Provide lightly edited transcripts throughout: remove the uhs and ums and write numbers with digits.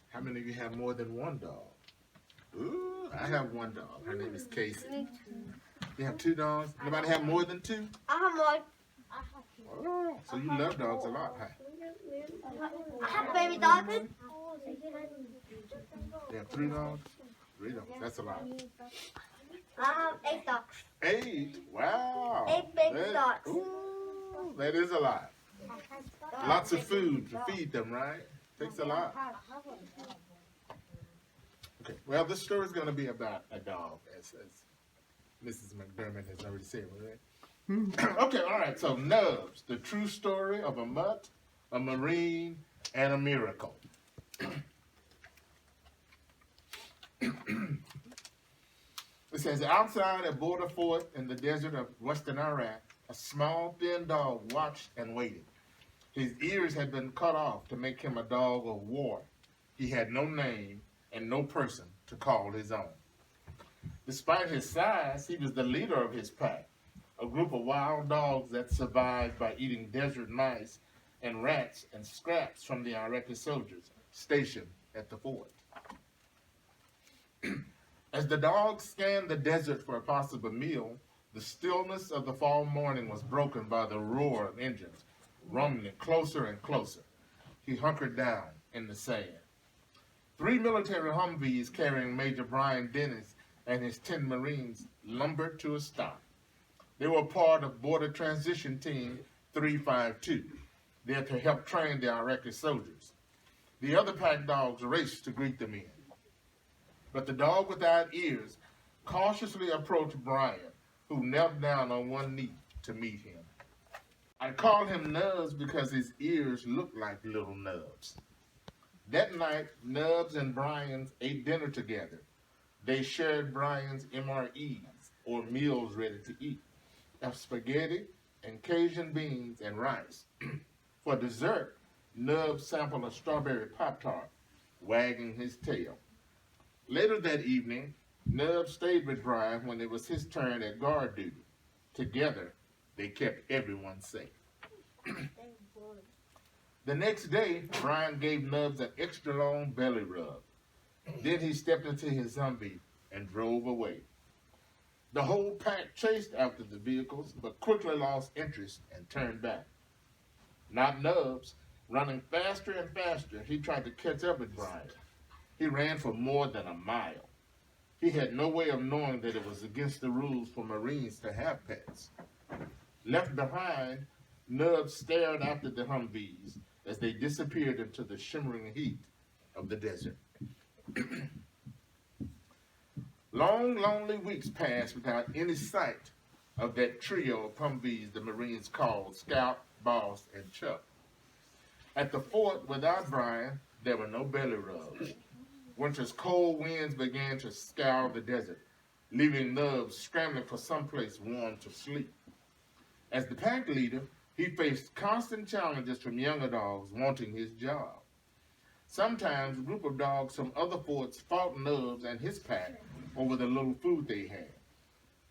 How many of you have more than one dog? Ooh, I have one dog. Her name is Casey. Me too. You have two dogs? Anybody have more than two? I have one. Oh, so you love dogs a lot, huh? I have baby dogs. You have three dogs? Three dogs. That's a lot. I have 8 dogs. 8? Wow. 8 baby dogs. Ooh, that is a lot. Lots of food to feed them, right? Takes a lot. Okay, well, this story is going to be about a dog, as Mrs. McDermott has already said, right? Okay, all right, so Nubs, the true story of a mutt, a marine, and a miracle. It says, outside a border fort in the desert of western Iraq, a small, thin dog watched and waited. His ears had been cut off to make him a dog of war. He had no name and no person to call his own. Despite his size, he was the leader of his pack, a group of wild dogs that survived by eating desert mice and rats and scraps from the Iraqi soldiers stationed at the fort. As the dogs scanned the desert for a possible meal, the stillness of the fall morning was broken by the roar of engines, rumbling closer and closer. He hunkered down in the sand. 3 military Humvees carrying Major Brian Dennis and his 10 Marines lumbered to a stop. They were part of Border Transition Team 352, there to help train the Iraqi soldiers. The other pack dogs raced to greet the men. But the dog without ears cautiously approached Brian, who knelt down on one knee to meet him. I call him Nubs because his ears look like little nubs. That night, Nubs and Brian ate dinner together. They shared Brian's MREs, or meals ready to eat, of spaghetti and Cajun beans and rice. For dessert, Nubs sampled a strawberry Pop-Tart, wagging his tail. Later that evening, Nubs stayed with Brian when it was his turn at guard duty. Together, they kept everyone safe. The next day, Brian gave Nubs an extra long belly rub. Then he stepped into his Humvee and drove away. The whole pack chased after the vehicles, but quickly lost interest and turned back. Not Nubs. Running faster and faster, he tried to catch up with Brian. He ran for more than a mile. He had no way of knowing that it was against the rules for Marines to have pets. Left behind, Nubs stared after the Humvees as they disappeared into the shimmering heat of the desert. Long, lonely weeks passed without any sight of that trio of Humvees the Marines called Scout, Boss, and Chuck. At the fort without Brian, there were no belly rubs. Winter's cold winds began to scour the desert, leaving Nubs scrambling for someplace warm to sleep. As the pack leader, he faced constant challenges from younger dogs wanting his job. Sometimes a group of dogs from other forts fought Nubs and his pack over the little food they had.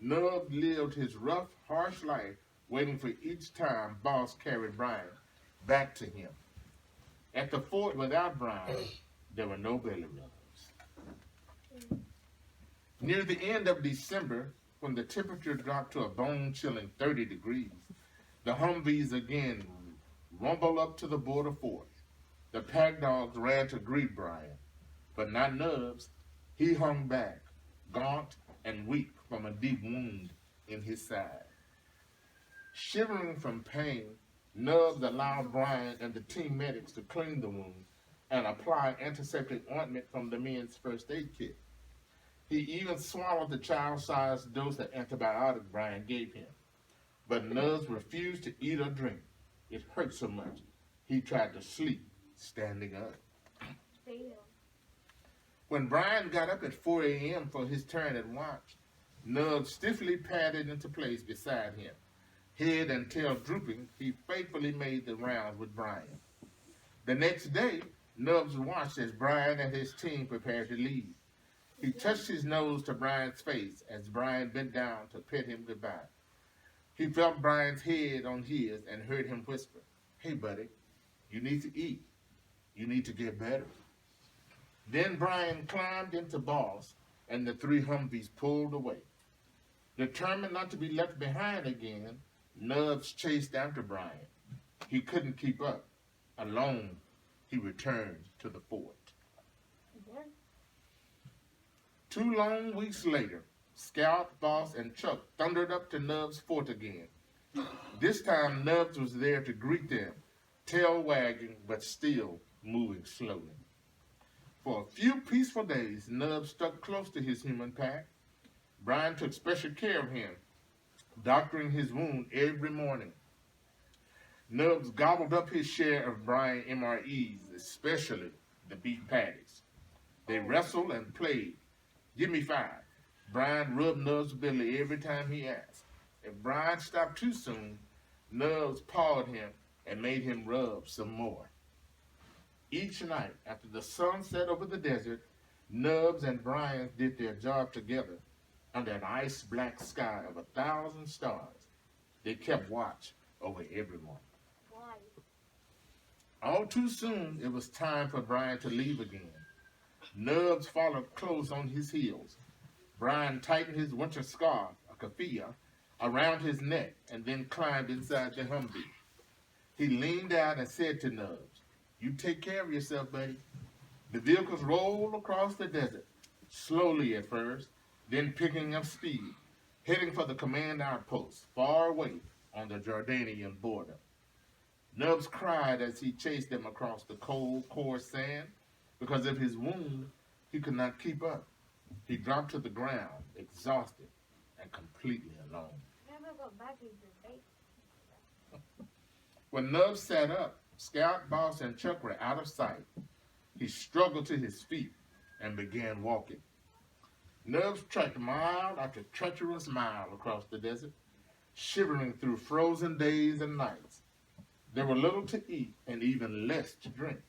Nubs lived his rough, harsh life, waiting for each time Boss carried Brian back to him. At the fort without Brian, there were no belly rubs. Near the end of December, when the temperature dropped to a bone-chilling 30 degrees, the Humvees again rumbled up to the border fort. The pack dogs ran to greet Brian, but not Nubs. He hung back, gaunt and weak from a deep wound in his side. Shivering from pain, Nubs allowed Brian and the team medics to clean the wound and apply antiseptic ointment from the men's first aid kit. He even swallowed the child-sized dose of antibiotic Brian gave him. But Nubs refused to eat or drink. It hurt so much, he tried to sleep standing up. When Brian got up at 4 a.m. for his turn at watch, Nubs stiffly padded into place beside him. Head and tail drooping, he faithfully made the rounds with Brian. The next day, Nubs watched as Brian and his team prepared to leave. He touched his nose to Brian's face as Brian bent down to pet him goodbye. He felt Brian's head on his and heard him whisper, "Hey, buddy, you need to eat. You need to get better." Then Brian climbed into Boss, and the three Humvees pulled away. Determined not to be left behind again, Nubs chased after Brian. He couldn't keep up. Alone, he returned to the fort. 2 long weeks later, Scout, Boss, and Chuck thundered up to Nubs' fort again. This time, Nubs was there to greet them, tail wagging, but still moving slowly. For a few peaceful days, Nubs stuck close to his human pack. Brian took special care of him, doctoring his wound every morning. Nubs gobbled up his share of Brian MREs, especially the beef patties. They wrestled and played. Give me 5. Brian rubbed Nubs' belly every time he asked. If Brian stopped too soon, Nubs pawed him and made him rub some more. Each night, after the sun set over the desert, Nubs and Brian did their job together under an ice-black sky of 1,000 stars. They kept watch over everyone. Why? All too soon, it was time for Brian to leave again. Nubs followed close on his heels. Brian tightened his winter scarf, a keffiyeh, around his neck and then climbed inside the Humvee. He leaned out and said to Nubs, "You take care of yourself, buddy." The vehicles rolled across the desert, slowly at first, then picking up speed, heading for the command outpost, far away on the Jordanian border. Nubs cried as he chased them across the cold, coarse sand. Because of his wound, he could not keep up. He dropped to the ground, exhausted and completely alone. Never go back into base. When Nubs sat up, Scout, Boss, and Chuck were out of sight. He struggled to his feet and began walking. Nubs trekked mile after treacherous mile across the desert, shivering through frozen days and nights. There were little to eat and even less to drink.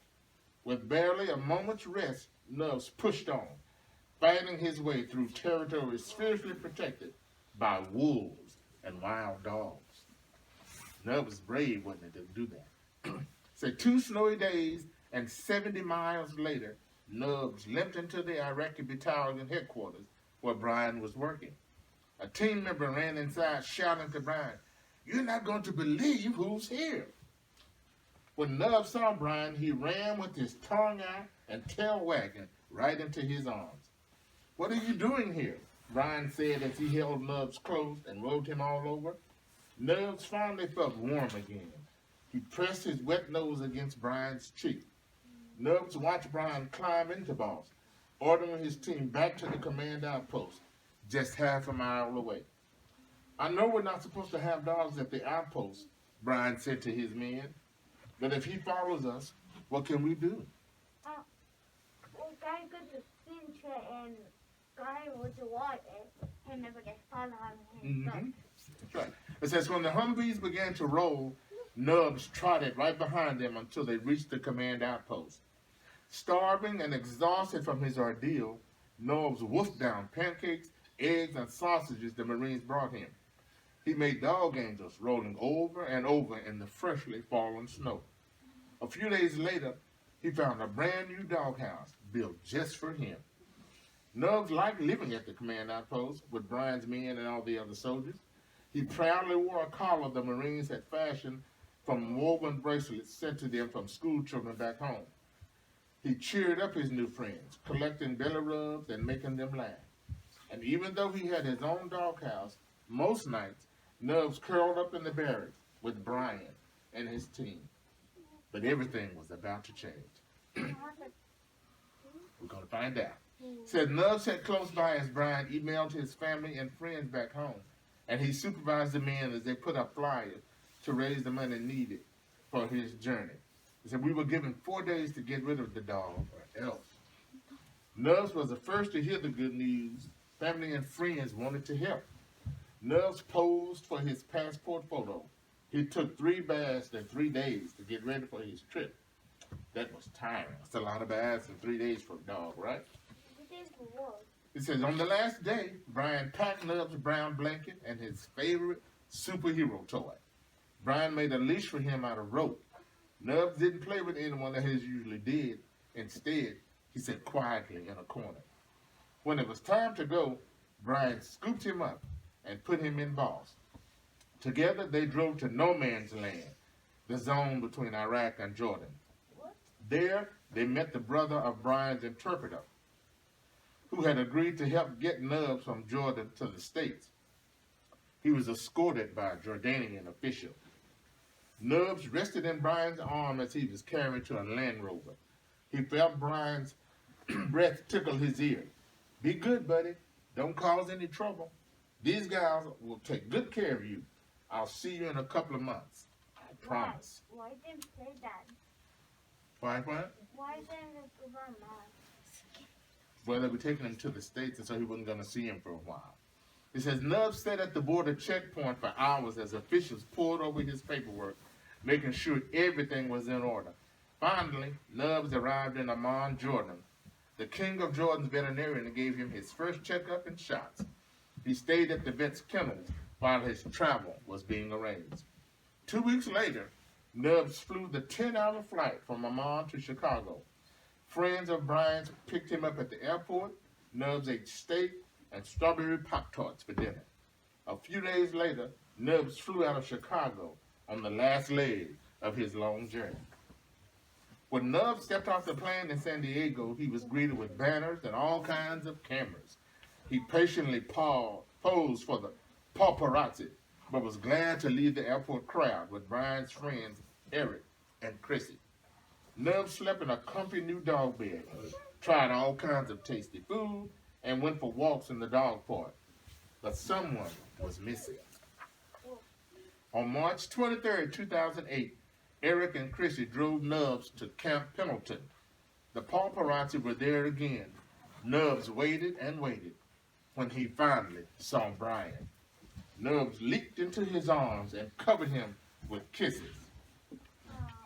With barely a moment's rest, Nubs pushed on, fighting his way through territories fiercely protected by wolves and wild dogs. Nubs was brave, wasn't he, to do that? So 2 snowy days and 70 miles later, Nubs limped into the Iraqi battalion headquarters where Brian was working. A team member ran inside shouting to Brian, "You're not going to believe who's here." When Nubs saw Brian, he ran with his tongue out and tail wagging right into his arms. "What are you doing here?" Brian said as he held Nubs close and rolled him all over. Nubs finally felt warm again. He pressed his wet nose against Brian's cheek. Nubs watched Brian climb into Boss, ordering his team back to the command outpost, just half a mile away. "I know we're not supposed to have dogs at the outpost," Brian said to his men. "But if he follows us, what can we do?" We can go to Cintra and guy with the water and never get followed him. That's right. It says, when the Humvees began to roll, Nubs trotted right behind them until they reached the command outpost. Starving and exhausted from his ordeal, Nubs wolfed down pancakes, eggs, and sausages the Marines brought him. He made dog angels rolling over and over in the freshly fallen snow. A few days later, he found a brand new doghouse built just for him. Nubs liked living at the command outpost with Brian's men and all the other soldiers. He proudly wore a collar the Marines had fashioned from woven bracelets sent to them from school children back home. He cheered up his new friends, collecting belly rubs and making them laugh. And even though he had his own doghouse, most nights Nubs curled up in the barracks with Brian and his team. But everything was about to change. We're going to find out. Said Nubs sat close by as Brian emailed his family and friends back home, and he supervised the men as they put up flyers to raise the money needed for his journey. He said, "We were given 4 days to get rid of the dog, or else." Nubs was the first to hear the good news. Family and friends wanted to help. Nubs posed for his passport photo. He took 3 baths in 3 days to get ready for his trip. That was tiring. That's a lot of baths in 3 days for a dog, right? It says, on the last day, Brian packed Nubs' brown blanket and his favorite superhero toy. Brian made a leash for him out of rope. Nubs didn't play with anyone as he usually did. Instead, he sat quietly in a corner. When it was time to go, Brian scooped him up and put him in boss. Together they drove to no man's land, the zone between Iraq and Jordan. There they met the brother of Brian's interpreter, who had agreed to help get Nubs from Jordan to the States. He was escorted by a Jordanian official. Nubs rested in Brian's arm as he was carried to a Land Rover. He felt Brian's breath tickle his ear. Be good, buddy. Don't cause any trouble. These guys will take good care of you. I'll see you in a couple of months. I promise. Why didn't say that? Why what? Why didn't it give our mom? Well, they were taking him to the States, and so he wasn't going to see him for a while. It says, Nubs sat at the border checkpoint for hours as officials poured over his paperwork, making sure everything was in order. Finally, Nubs arrived in Amman, Jordan. The king of Jordan's veterinarian gave him his first checkup and shots. He stayed at the vet's kennels while his travel was being arranged. 2 weeks later, Nubs flew the 10-hour flight from Amman to Chicago. Friends of Brian's picked him up at the airport. Nubs ate steak and strawberry Pop-Tarts for dinner. A few days later, Nubs flew out of Chicago on the last leg of his long journey. When Nubs stepped off the plane in San Diego, he was greeted with banners and all kinds of cameras. He patiently posed for the paparazzi, but was glad to leave the airport crowd with Brian's friends Eric and Chrissy. Nubs slept in a comfy new dog bed, tried all kinds of tasty food, and went for walks in the dog park. But someone was missing. On March 23, 2008, Eric and Chrissy drove Nubs to Camp Pendleton. The paparazzi were there again. Nubs waited and waited when he finally saw Brian. Nubs leaped into his arms and covered him with kisses.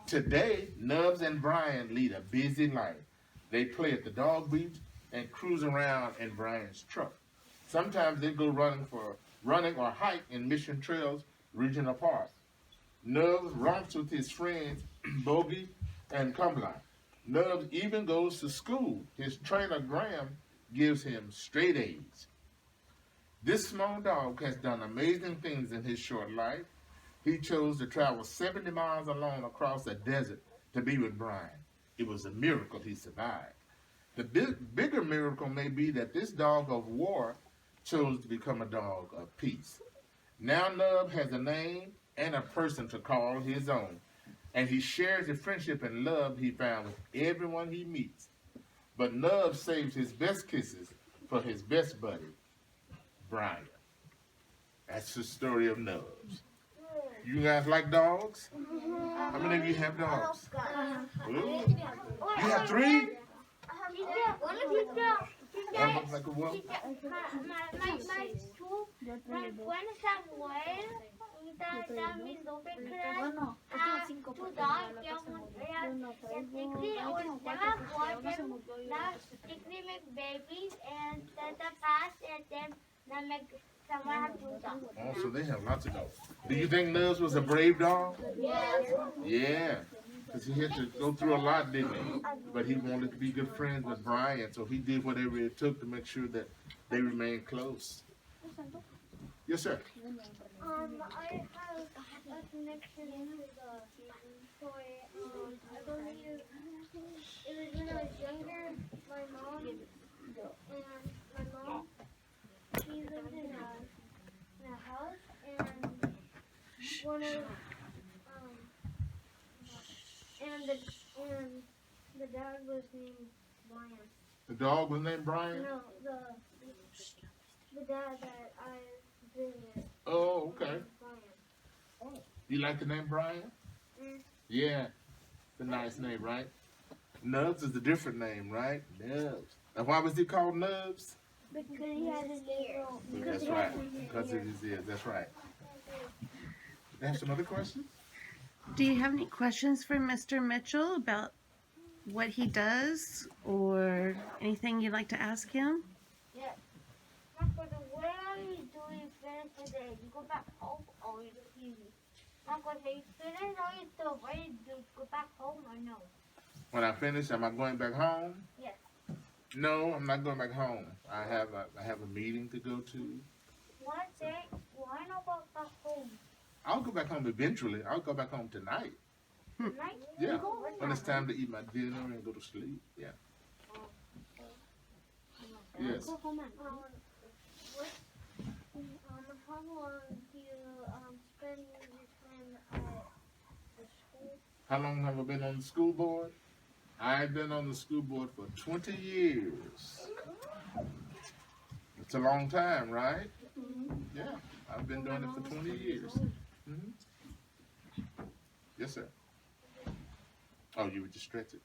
Today, Nubs and Brian lead a busy life. They play at the dog beach and cruise around in Brian's truck. Sometimes they go running or hike in Mission Trails Regional Park. Nubs romps with his friends Bogey and Cumberland. Nubs even goes to school. His trainer Graham gives him straight A's. This small dog has done amazing things in his short life. He chose to travel 70 miles alone across the desert to be with Brian. It was a miracle he survived. The bigger miracle may be that this dog of war chose to become a dog of peace. Now Nub has a name and a person to call his own, and he shares the friendship and love he found with everyone he meets. But Nub saves his best kisses for his best buddy, Brian. That's the story of Nubs. You guys like dogs? How many of you have dogs? Ooh. You have 3? One looks like a wolf. My two, one is a boy, that means open class, 2 dogs, Tickly make babies, and then the past, and then make someone have 2 dogs. Oh, so they have lots of dogs. Do you think Nubs was a brave dog? Yes. Yeah, because he had to go through a lot, didn't he? But he wanted to be good friends with Brian, so he did whatever it took to make sure that they remained close. Yes, sir. I have a connection to the toy. I believe it was when I was younger. My mom she lived in a house, and one of and the dog was named Brian. The dog was named Brian? No, the dad that I visited. Oh, okay. Brian. You like the name Brian? Yeah, it's a nice name, right? Nubs is a different name, right? Nubs. And why was he called Nubs? Because he had his ear. That's right. Because of his ears. That's right. Have some other questions? Do you have any questions for Mr. Mitchell about what he does or anything you'd like to ask him? Yes. What are you doing finish today? You go back home or you see me? Uncle, say you finish all your stuff. Ready to go back home or no? When I finish, am I going back home? Yes. No, I'm not going back home. I have a meeting to go to. Why not go back home? I'll go back home eventually. I'll go back home tonight. Tonight? Yeah, Go when it's time to eat my dinner and go to sleep. Yeah. Yes. Go home and how long do you spend your time at the school? How long have I been on the school board? I've been on the school board for 20 years. It's a long time, right? Yeah, I've been doing it for 20 years. Yes, sir. Oh, you were just stretching.